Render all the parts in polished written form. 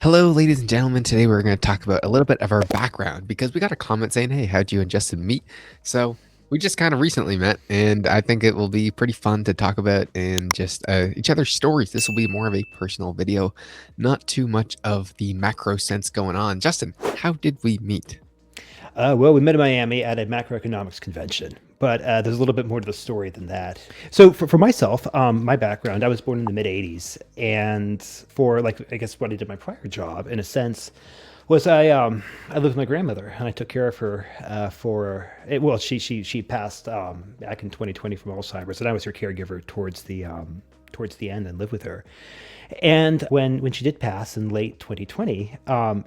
Hello, ladies and gentlemen. Today we're going to talk about a little bit of our background because we got a comment saying, "Hey, how'd you and Justin meet?" So we just kind of recently met, and I think it will be pretty fun to talk about and just each other's stories. This will be more of a personal video, not too much of the macro sense going on. Justin, how did we meet? Well, we met in Miami at a macroeconomics convention, but there's a little bit more to the story than that. So, for myself, my background, I was born in the mid 80s. And for, like, I guess what I did my prior job, in a sense, was I lived with my grandmother and I took care of her well, she passed back in 2020 from Alzheimer's, and I was her caregiver towards the end and lived with her. And when she did pass in late 2020,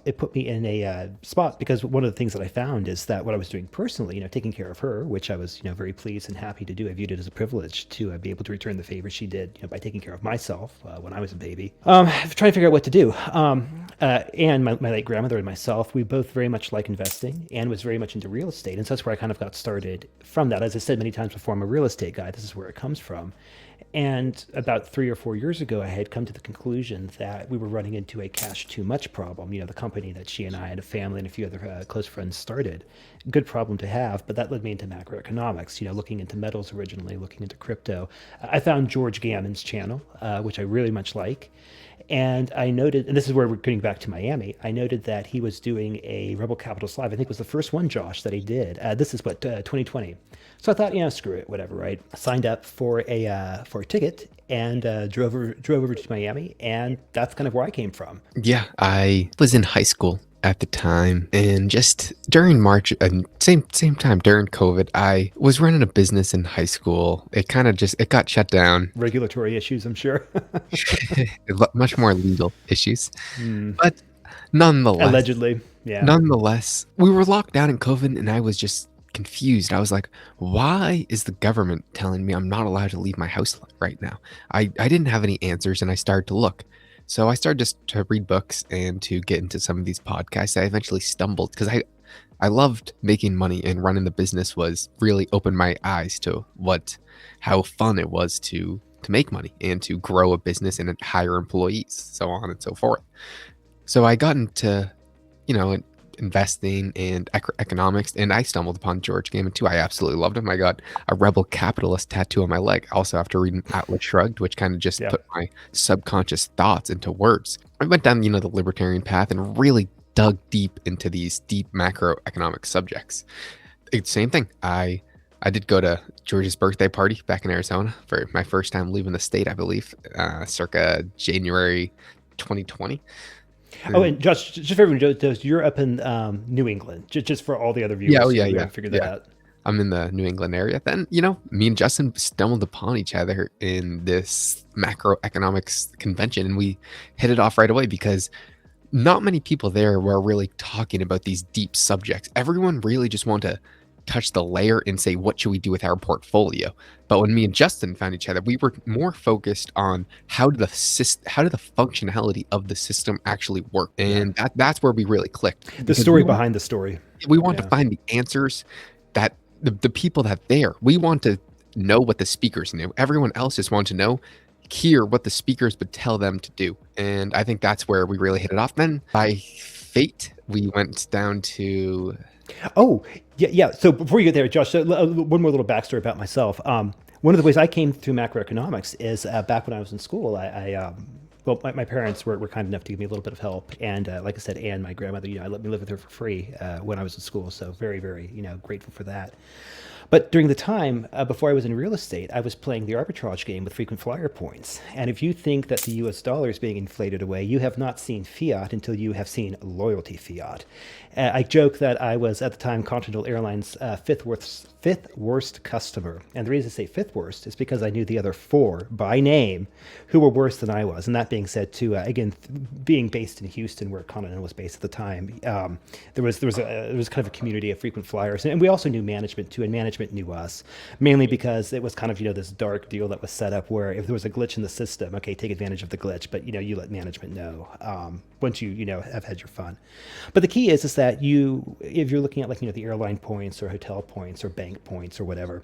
it put me in a spot, because one of the things that I found is that what I was doing personally, taking care of her, which I was, very pleased and happy to do. I viewed it as a privilege to be able to return the favor she did, by taking care of myself when I was a baby. Trying to figure out what to do. And my late grandmother and myself, we both very much like investing and was very much into real estate. And so that's where I kind of got started from that. As I said many times before, I'm a real estate guy. This is where it comes from. And about 3 or 4 years ago, I had come to the conclusion that we were running into a cash too much problem. The company that she and I and a family and a few other close friends started. Good problem to have, but that led me into macroeconomics, looking into metals originally, looking into crypto. I found George Gammon's channel, which I really much like. And I noted, and this is where we're getting back to Miami, I noted that he was doing a Rebel Capital Live. I think it was the first one, Josh, that he did. This is 2020. So I thought, screw it, whatever, right? Signed up for a ticket and drove over to Miami, and that's kind of where I came from. Yeah, I was in high school at the time, and just during March and same time during COVID, I was running a business in high school. It got shut down. Regulatory issues, I'm sure. Much more legal issues, Hmm. but nonetheless, Allegedly, yeah. nonetheless, we were locked down in COVID, and I was just confused. I was like, why is the government telling me I'm not allowed to leave my house right now? I didn't have any answers, and I started to look. So I started just to read books and to get into some of these podcasts. I eventually stumbled because I loved making money, and running the business was really opened my eyes to how fun it was to make money and to grow a business and hire employees, so on and so forth. So I got into, investing and economics, and I stumbled upon George Gammon too. I absolutely loved him. I got a Rebel Capitalist tattoo on my leg, also after reading Atlas Shrugged, which kind of just Yeah. put my subconscious thoughts into words. I went down, the libertarian path and really dug deep into these deep macroeconomic subjects. Same thing. I did go to George's birthday party back in Arizona for my first time leaving the state, I believe, circa January 2020. Oh, and just for everyone, you're up in New England, just for all the other viewers. Yeah, oh yeah, We yeah, haven't figured that yeah. out. I'm in the New England area. Then, me and Justin stumbled upon each other in this macroeconomics convention, and we hit it off right away because not many people there were really talking about these deep subjects. Everyone really just wanted to touch the layer and say, what should we do with our portfolio? But when me and Justin found each other, we were more focused on how do the functionality of the system actually work, Yeah. and that's where we really clicked. The Because story behind the story. we want to Yeah. find the answers that the people that there, we want to know what the speakers knew. Everyone else just want to hear what the speakers would tell them to do. And I think that's where we really hit it off. Then by fate, we went down to, Oh, yeah, yeah. So before you get there, Josh, one more little backstory about myself. One of the ways I came through macroeconomics is back when I was in school. Well, my parents were kind enough to give me a little bit of help, and like I said, Anne, my grandmother, I let me live with her for free when I was in school. So very, very, grateful for that. But during the time before I was in real estate, I was playing the arbitrage game with frequent flyer points. And if you think that the US dollar is being inflated away, you have not seen fiat until you have seen loyalty fiat. I joke that I was at the time Continental Airlines' fifth worst customer. And the reason I say fifth worst is because I knew the other four by name who were worse than I was. And that being said, too, again, being based in Houston, where Continental was based at the time, there was kind of a community of frequent flyers, and we also knew management too. And management management knew us, mainly because it was kind of, this dark deal that was set up where if there was a glitch in the system, okay, take advantage of the glitch, but, you let management know once you have had your fun. But the key is that if you're looking at like, the airline points or hotel points or bank points or whatever,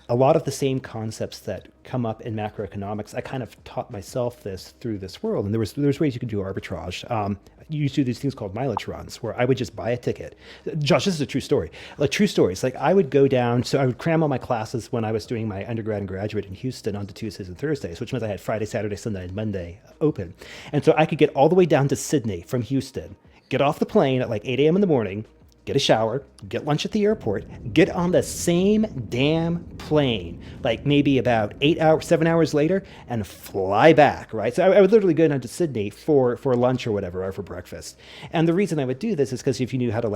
a lot of the same concepts that come up in macroeconomics, I kind of taught myself this through this world. And there's ways you could do arbitrage. You used to do these things called mileage runs where I would just buy a ticket. Josh, this is a true story. Like true stories. Like I would go down, so I would cram all my classes when I was doing my undergrad and graduate in Houston onto Tuesdays and Thursdays, which meant I had Friday, Saturday, Sunday, and Monday open. And so I could get all the way down to Sydney from Houston, get off the plane at like 8 a.m. in the morning, get a shower, get lunch at the airport, get on the same damn plane, like maybe about 7 hours later, and fly back, right? So I would literally go down to Sydney for lunch or whatever, or for breakfast. And the reason I would do this is because if you knew how to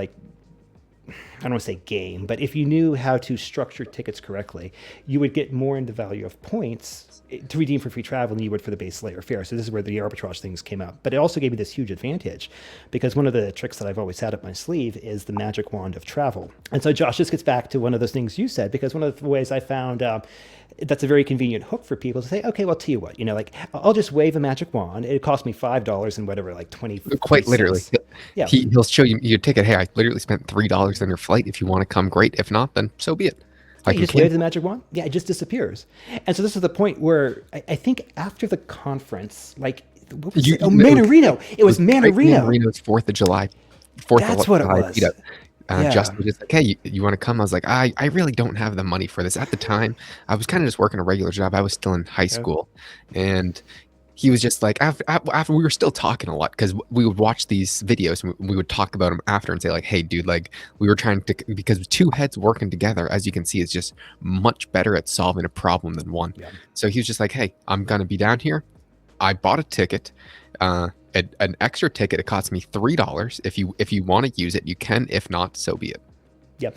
I don't want to say game, but if you knew how to structure tickets correctly, you would get more in the value of points to redeem for free travel than you would for the base layer fare. So this is where the arbitrage things came out. But it also gave me this huge advantage because one of the tricks that I've always had up my sleeve is the magic wand of travel. And so Josh, this gets back to one of those things you said, because one of the ways I found that's a very convenient hook for people to say, okay, well, I'll tell you what, I'll just wave a magic wand. It cost me $5 and whatever, like 20. Quite literally. Yeah. He'll show you your ticket. Hey, I literally spent $3 on your flight. If you want to come, great. If not, then so be it. You just wave the magic wand? Yeah, it just disappears. And so this is the point where I think after the conference, what was it? Oh, Manarino. It was Manarino. Manarino's 4th of July. That's what it was. Justin was just like, hey, you want to come? I was like, I really don't have the money for this. At the time, I was kind of just working a regular job. I was still in high school. And he was just like, after we were still talking a lot because we would watch these videos and we would talk about them after and say like, hey, dude, like we were trying to, because two heads working together, as you can see, is just much better at solving a problem than one. Yeah. So he was just like, hey, I'm going to be down here. I bought a ticket, an extra ticket. It cost me $3. If you want to use it, you can. If not, so be it. Yeah.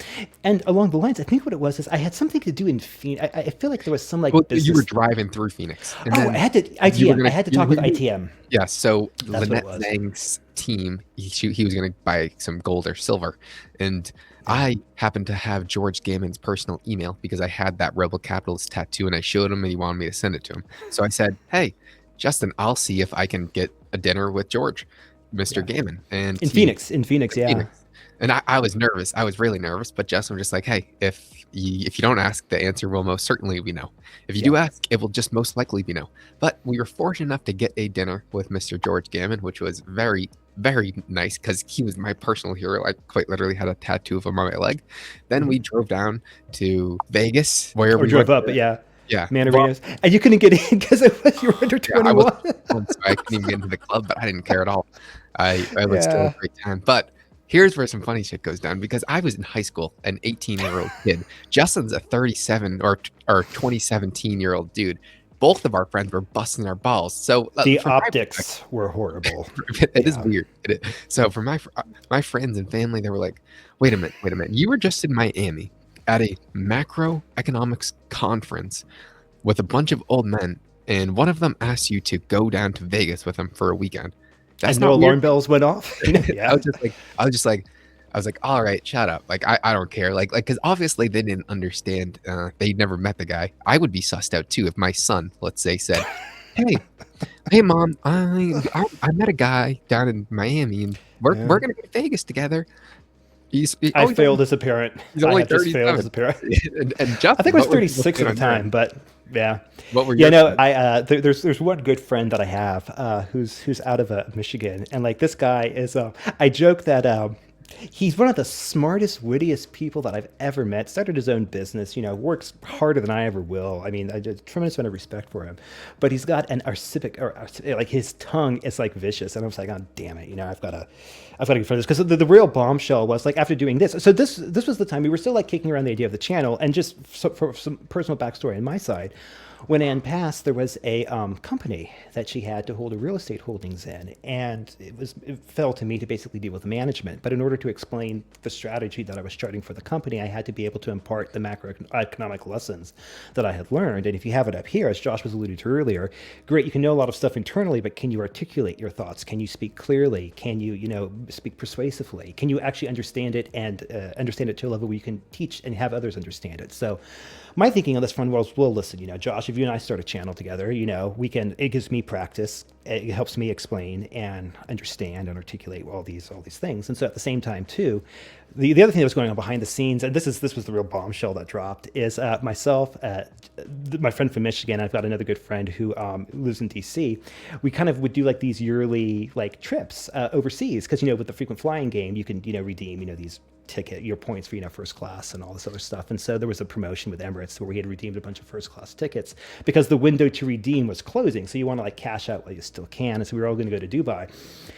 And along the lines, I think what it was is I had something to do in Phoenix. I feel like there was some business. You were driving through Phoenix. And I had to ITM. I had to talk with ITM. Yeah. So Lynette Zhang's team, he was going to buy some gold or silver. And I happened to have George Gammon's personal email because I had that Rebel Capitalist tattoo and I showed him and he wanted me to send it to him. So I said, hey, Justin, I'll see if I can get a dinner with George, Mr. Gammon. And in Phoenix, yeah. Phoenix. And I was nervous. I was really nervous. But Justin was just like, hey, if you don't ask, the answer will most certainly be no. If you do ask, it will just most likely be no. But we were fortunate enough to get a dinner with Mr. George Gammon, which was very, very nice because he was my personal hero. I quite literally had a tattoo of him on my leg. Then we drove down to Vegas, where we drove up, yeah. Yeah, Manarinos. And you couldn't get in because you were under 21. I was so I couldn't even get into the club, but I didn't care at all. I was still a great time. But here's where some funny shit goes down because I was in high school, an 18-year-old kid. Justin's a 37 or 2017-year-old dude. Both of our friends were busting our balls. So the optics were horrible. It is weird. So for my friends and family, they were like, wait a minute. You were just in Miami at a macroeconomics conference with a bunch of old men, and one of them asked you to go down to Vegas with him for a weekend. That's no alarm bells went off. Yeah. I was like, all right, shut up. Like, I don't care. Like, because obviously they didn't understand. They'd never met the guy. I would be sussed out too if my son, let's say, said, hey, mom, I met a guy down in Miami, and we're gonna go to Vegas together. I failed as a parent. He's only 37. Failed as a parent. and Justin, I think I was 36 at the time, but yeah. What were you? There's one good friend that I have who's out of Michigan, and like this guy is. I joke that he's one of the smartest, wittiest people that I've ever met. Started his own business, works harder than I ever will. I mean, I just tremendous amount of respect for him. But he's got an like his tongue is like vicious. And I was like, oh, damn it. I've got to get for this. Because the real bombshell was like after doing this. So this was the time we were still like kicking around the idea of the channel. And just for some personal backstory on my side, when Anne passed, there was a company that she had to hold her real estate holdings in, and it fell to me to basically deal with the management. But in order to explain the strategy that I was charting for the company, I had to be able to impart the macroeconomic lessons that I had learned. And if you have it up here, as Josh was alluding to earlier, great, you can know a lot of stuff internally, but can you articulate your thoughts? Can you speak clearly? Can you, speak persuasively? Can you actually understand it and understand it to a level where you can teach and have others understand it? So my thinking on this front was, well, listen, Josh, if you and I start a channel together, it gives me practice. It helps me explain and understand and articulate all these things. And so at the same time too, the other thing that was going on behind the scenes, and this was the real bombshell that dropped, is myself, my friend from Michigan, I've got another good friend who lives in DC. We kind of would do like these yearly like trips overseas, because with the frequent flying game, you can redeem these your points for first class and all this other stuff. And so there was a promotion with Emirates where we had redeemed a bunch of first class tickets because the window to redeem was closing. So you want to like cash out while you still can. And so we were all going to go to Dubai.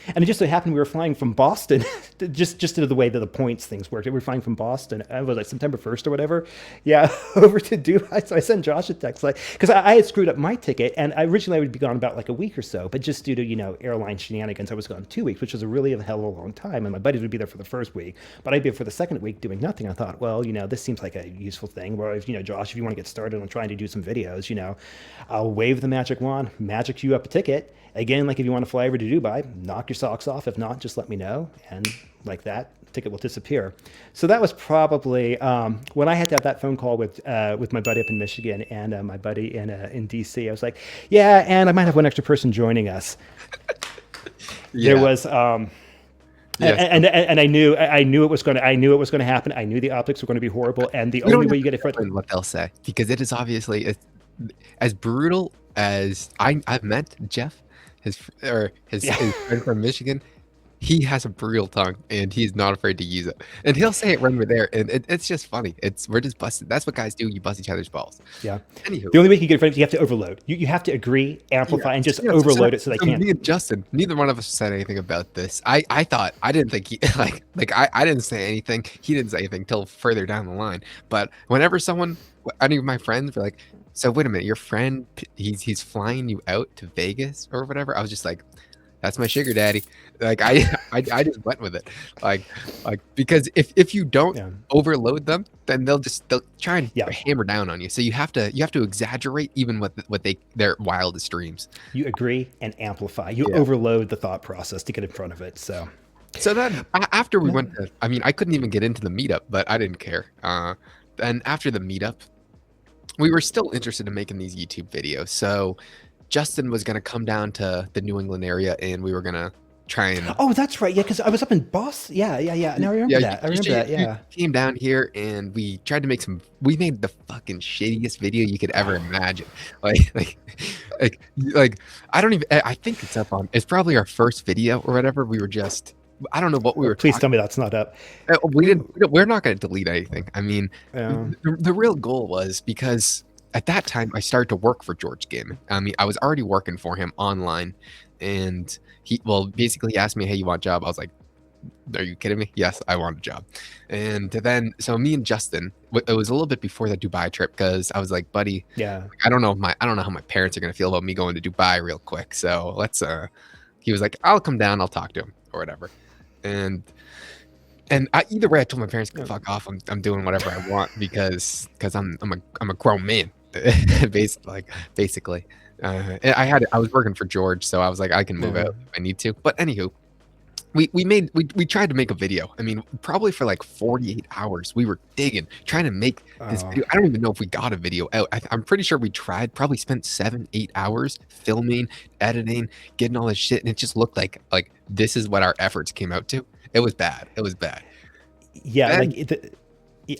And it just so happened we were flying from Boston, just to the way that the points things worked. We were flying from Boston. It was like September 1st or whatever. Yeah, over to Dubai. So I sent Josh a text because I had screwed up my ticket, and originally I would be gone about like a week or so, but just due to airline shenanigans, I was gone 2 weeks, which was a hell of a long time. And my buddies would be there for the first week, but I'd be for the second week doing nothing. I thought, well, this seems like a useful thing where if Josh, if you want to get started on trying to do some videos, I'll wave the magic wand, magic you up a ticket. Again, like if you want to fly over to Dubai, knock your socks off. If not, just let me know. And like that, ticket will disappear. So that was probably when I had to have that phone call with my buddy up in Michigan and my buddy in DC. I was like, yeah, and I might have one extra person joining us. Yeah. There was Yes. and I knew it was going to happen. I knew the optics were going to be horrible, and the only way you get it from what they'll say, because it is obviously as brutal as I've met Jeff, his friend from Michigan. He has a brutal tongue, and he's not afraid to use it. And he'll say it when we're there, and it's just funny. We're just busting. That's what guys do. You bust each other's balls. Yeah. Anywho, the only way you can get it from you have to overload. You have to agree, amplify, and just overload it so they can't. Me and Justin, neither one of us said anything about this. I thought I didn't think he I didn't say anything. He didn't say anything till further down the line. But whenever any of my friends were like, "So wait a minute, your friend, he's flying you out to Vegas or whatever," I was just like, that's my sugar daddy. Like I just went with it. Like because if you don't overload them, then they'll try and hammer down on you. So you have to exaggerate even what their wildest dreams. You agree and amplify. You overload the thought process to get in front of it. So then after we went to, I couldn't even get into the meetup, but I didn't care. Then after the meetup, we were still interested in making these YouTube videos. So Justin was going to come down to the New England area, and we were going to try and... Oh, that's right. Yeah, because I was up in Boston. Yeah. Now I remember that. Yeah. You came down here, and we tried to make we made the fucking shittiest video you could ever imagine. Like, I don't even... I think it's up on... It's probably our first video or whatever. We were just... I don't know what we were. Please tell me that's not up. We're not going to delete anything. The real goal was because... At that time, I started to work for George Gaming. I was already working for him online, and he basically asked me, "Hey, you want a job?" I was like, "Are you kidding me? Yes, I want a job." And then, so me and Justin, it was a little bit before the Dubai trip, because I was like, "Buddy, I don't know how my parents are gonna feel about me going to Dubai real quick. So let's." He was like, "I'll come down. I'll talk to him or whatever." And either way, I told my parents, "Fuck off. I'm doing whatever I want because I'm a grown man." basically I was working for George, so I was like, I can move out if I need to. But anywho, we tried to make a video. Probably for like 48 hours we were digging, trying to make this video. I don't even know if we got a video out. I'm pretty sure we tried, probably spent 7-8 hours filming, editing, getting all this shit, and it just looked like this is what our efforts came out to. It was bad. Yeah. Then,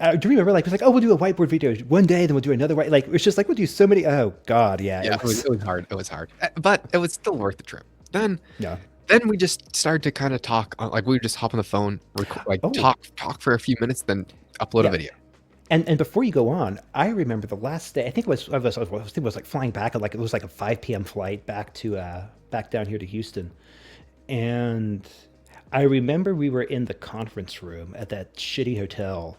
I do remember it was like, oh, we'll do a whiteboard video one day, then we'll do another white. It's just like we'll do so many. Oh God, yeah. It was hard. It was hard, but it was still worth the trip. Then we just started to kind of talk. We would just hop on the phone, talk for a few minutes, then upload a video. And before you go on, I remember the last day. I think it was like flying back. It was like a 5 p.m. flight back down here to Houston, and I remember we were in the conference room at that shitty hotel.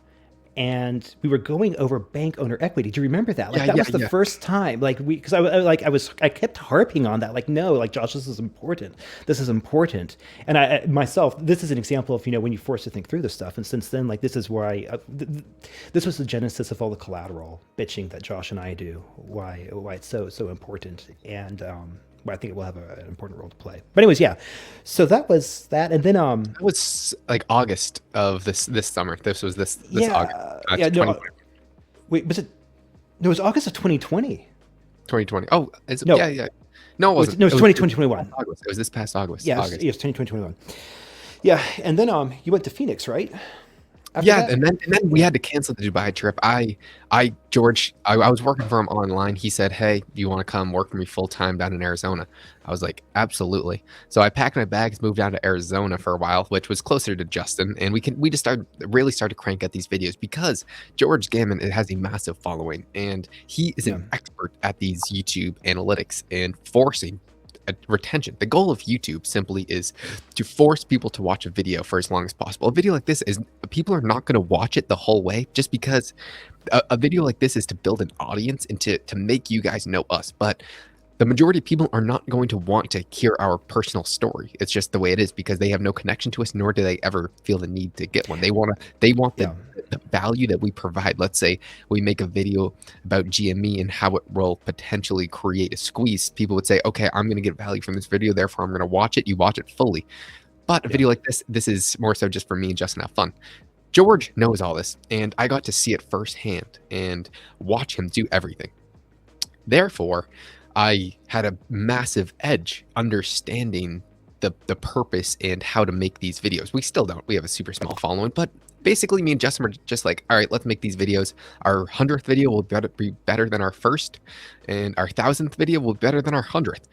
and we were going over bank owner equity. Do you remember that? Like Yeah, that yeah, was the yeah. first time. Like because I kept harping on that. Like no, like Josh, this is important. This is important. And myself, this is an example of when you're forced to think through this stuff. And since then, like this is where this was the genesis of all the collateral bitching that Josh and I do. Why it's so important. And I think it will have an important role to play. But anyways, yeah. So that was that, and then That was like August of this summer. This was this August, yeah, no, 2020. wait, was it? No, it was August of 2020. 2020. Oh, No, yeah, yeah. No, it wasn't. no, it was It was 2021. August. It was this past August. Yeah, August. it was 2021. Yeah, and then you went to Phoenix, right? After Yeah, that? and then we had to cancel the Dubai trip. George, I was working for him online. He said, "Hey, do you want to come work for me full time down in Arizona?" I was like, "Absolutely." So I packed my bags, moved down to Arizona for a while, which was closer to Justin, and we just started to crank out these videos because George Gammon, it has a massive following, and he is Yeah, an expert at these YouTube analytics and forcing retention. The goal of YouTube simply is to force people to watch a video for as long as possible. A video like this is people are not going to watch it the whole way just because a video like this is to build an audience and to make you guys know us. But the majority of people are not going to want to hear our personal story. It's just the way it is because they have no connection to us, nor do they ever feel the need to get one. They want yeah, the value that we provide. Let's say we make a video about GME and how it will potentially create a squeeze. People would say, okay, I'm going to get value from this video, therefore I'm going to watch it. You watch it fully. But a yeah, video like this is more so just for me and Justin to have fun. George knows all this, and I got to see it firsthand and watch him do everything. Therefore, I had a massive edge understanding the purpose and how to make these videos. We still don't. We have a super small following, but basically me and Justin were just like, all right, let's make these videos. Our 100th video will be better than our first, and our 1,000th video will be better than our 100th.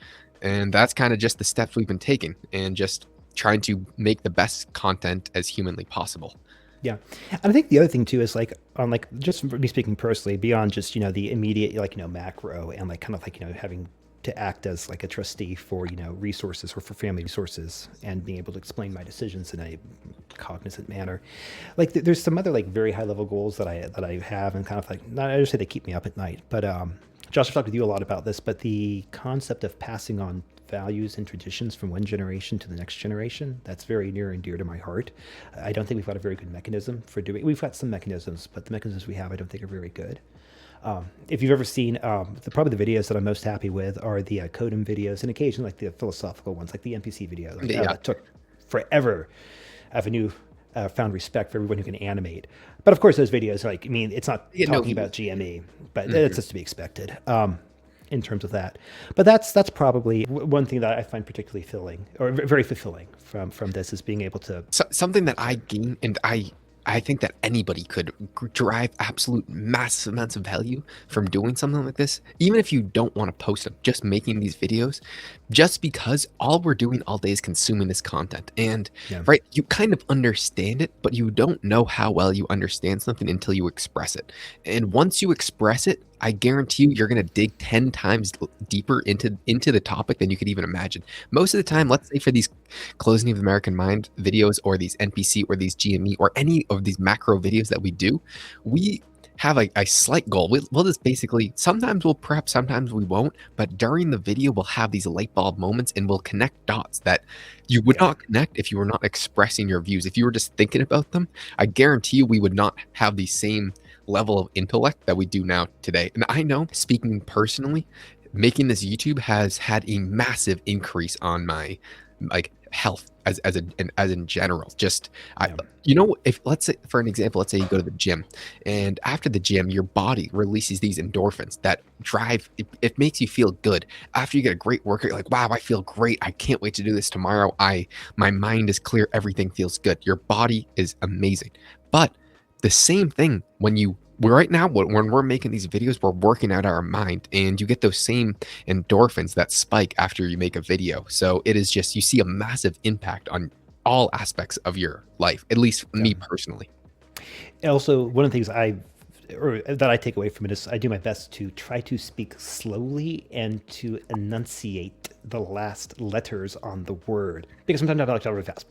And that's kind of just the steps we've been taking and just trying to make the best content as humanly possible. yeah. And I think the other thing too is like on like just for me speaking personally, beyond just the immediate like macro and like kind of like having to act as like a trustee for resources or for family resources and being able to explain my decisions in a cognizant manner. Like there's some other like very high level goals that I have and kind of like not I just say they keep me up at night, but Josh, I've talked with you a lot about this, but the concept of passing on values and traditions from one generation to the next generation, that's very near and dear to my heart. I don't think we've got a very good mechanism for doing. We've got some mechanisms, but the mechanisms we have I don't think are very good. If you've ever seen, probably the videos that I'm most happy with are the Codem videos, and occasionally like the philosophical ones, like the NPC video. Like, Yeah. that took forever. I have a new found respect for everyone who can animate. But of course, those videos, like I mean, it's not Yeah, no, talking about GME, but it's just to be expected in terms of that. But that's probably one thing that I find particularly filling or very fulfilling from this is being able to. Something that I gain, and I think that anybody could derive absolute massive amounts of value from doing something like this, even if you don't want to post them, just making these videos, just because all we're doing all day is consuming this content. And Yeah. right, you kind of understand it, but you don't know how well you understand something until you express it. And once you express it, I guarantee you, you're going to dig 10 times deeper into the topic than you could even imagine. Most of the time, let's say for these Closing of the American Mind videos or these NPC or these GME or any of these macro videos that we do, we have a slight goal. We'll just basically, sometimes we'll prep, sometimes we won't, but during the video, we'll have these light bulb moments and we'll connect dots that you would Yeah. not connect if you were not expressing your views. If you were just thinking about them, I guarantee you we would not have the same level of intellect that we do now today. And I know, speaking personally, making this YouTube has had a massive increase on my like health as in general. Just I, Yeah. if let's say for an example, let's say you go to the gym, and after the gym, your body releases these endorphins that drive. It makes you feel good after you get a great workout. You're like, wow, I feel great. I can't wait to do this tomorrow. My mind is clear. Everything feels good. Your body is amazing, but the same thing right now when we're making these videos, we're working out our mind, and you get those same endorphins that spike after you make a video. So it is just, you see a massive impact on all aspects of your life, at least Yeah. me personally. Also, one of the things that I take away from it is I do my best to try to speak slowly and to enunciate the last letters on the word because sometimes I like to talk really fast.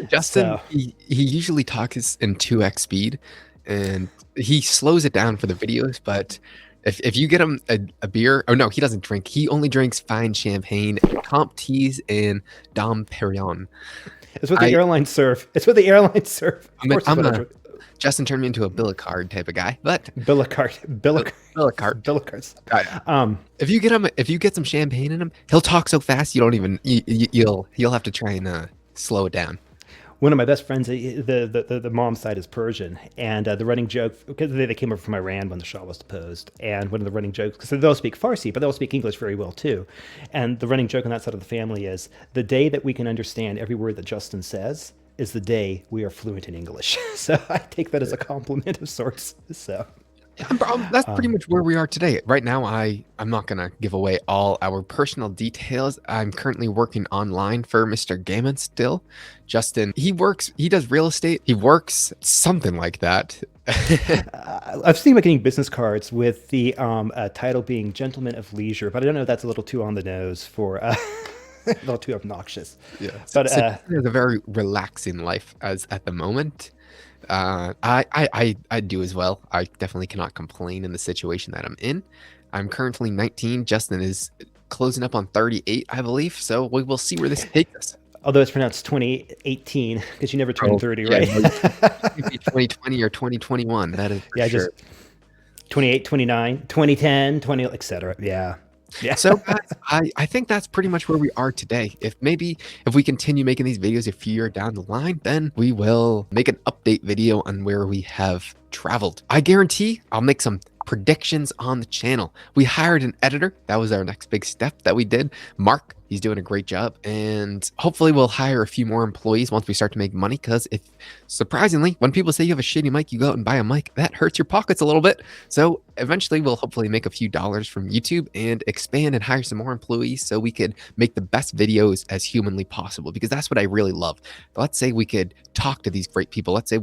Justin, So he usually talks in 2x speed, and he slows it down for the videos. But if you get him a beer, oh no, he doesn't drink. He only drinks fine champagne, comp teas, and Dom Perignon. It's what the I airlines serve. It's what the airlines serve. Of course, it's I'm what I a drink. Justin turned me into a Billicard type of guy, but Billicard. Billicard. Billicards. I- if you get some champagne in him, he'll talk so fast you don't even you'll have to try and slow it down. One of my best friends, the mom's side is Persian, and the running joke, because they came over from Iran when the Shah was deposed, and one of the running jokes, because they all speak Farsi, but they all speak English very well too, and the running joke on that side of the family is, the day that we can understand every word that Justin says is the day we are fluent in English. So I take that as a compliment of sorts. So Yeah, that's pretty much where we are today. Right now, I'm not gonna give away all our personal details. I'm currently working online for Mr. Gammon still. Justin, he does real estate. He works something like that. I've seen him getting business cards with the title being Gentleman of Leisure, but I don't know if that's a little too on the nose for a little too obnoxious. Yeah, But so he has a very relaxing life as at the moment. I do as well. I definitely cannot complain in the situation that I'm in. I'm currently 19. Justin is closing up on 38, I believe. So we will see where this takes us. although it's pronounced 2018 because you never turned 30, yeah, right? maybe 2020 or 2021. That is for Yeah, sure. just 28, 29, 2010, 20, etc. Yeah. Yeah. So guys, I think that's pretty much where we are today. If we continue making these videos a few years down the line, then we will make an update video on where we have traveled. I guarantee I'll make some predictions on the channel. We hired an editor. That was our next big step that we did. Mark, he's doing a great job. And hopefully we'll hire a few more employees once we start to make money. Because if surprisingly, when people say you have a shitty mic, you go out and buy a mic, that hurts your pockets a little bit. So eventually we'll hopefully make a few dollars from YouTube and expand and hire some more employees so we could make the best videos as humanly possible, because that's what I really love. Let's say we could talk to these great people. Let's say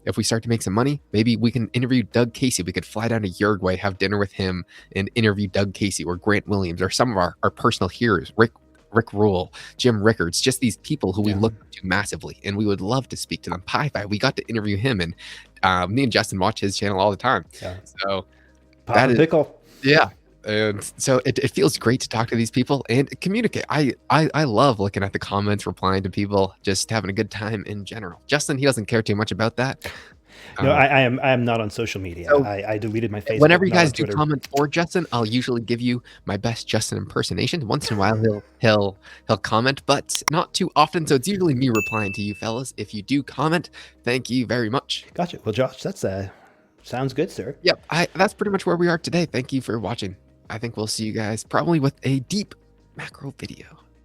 if we start to make some money, maybe we can interview Doug Casey. We could fly down to Uruguay, have dinner with him, and interview Doug Casey or Grant Williams or some of our personal heroes, Rick Rule, Jim Rickards, just these people who we look up to massively, and we would love to speak to them. Pi-Fi, we got to interview him, and me and Justin watch his channel all the time. Yeah. So Pop a pickle. yeah. And so it feels great to talk to these people and communicate. I love looking at the comments, replying to people, just having a good time in general. Justin, he doesn't care too much about that. No, I am not on social media. So I deleted my Facebook. whenever you not on guys do Twitter. comment for Justin, I'll usually give you my best Justin impersonation. Once in a while he'll comment, but not too often. So it's usually me replying to you fellas. If you do comment, thank you very much. Gotcha. Well, Josh, that's sounds good, sir. Yep, that's pretty much where we are today. Thank you for watching. I think we'll see you guys probably with a deep macro video.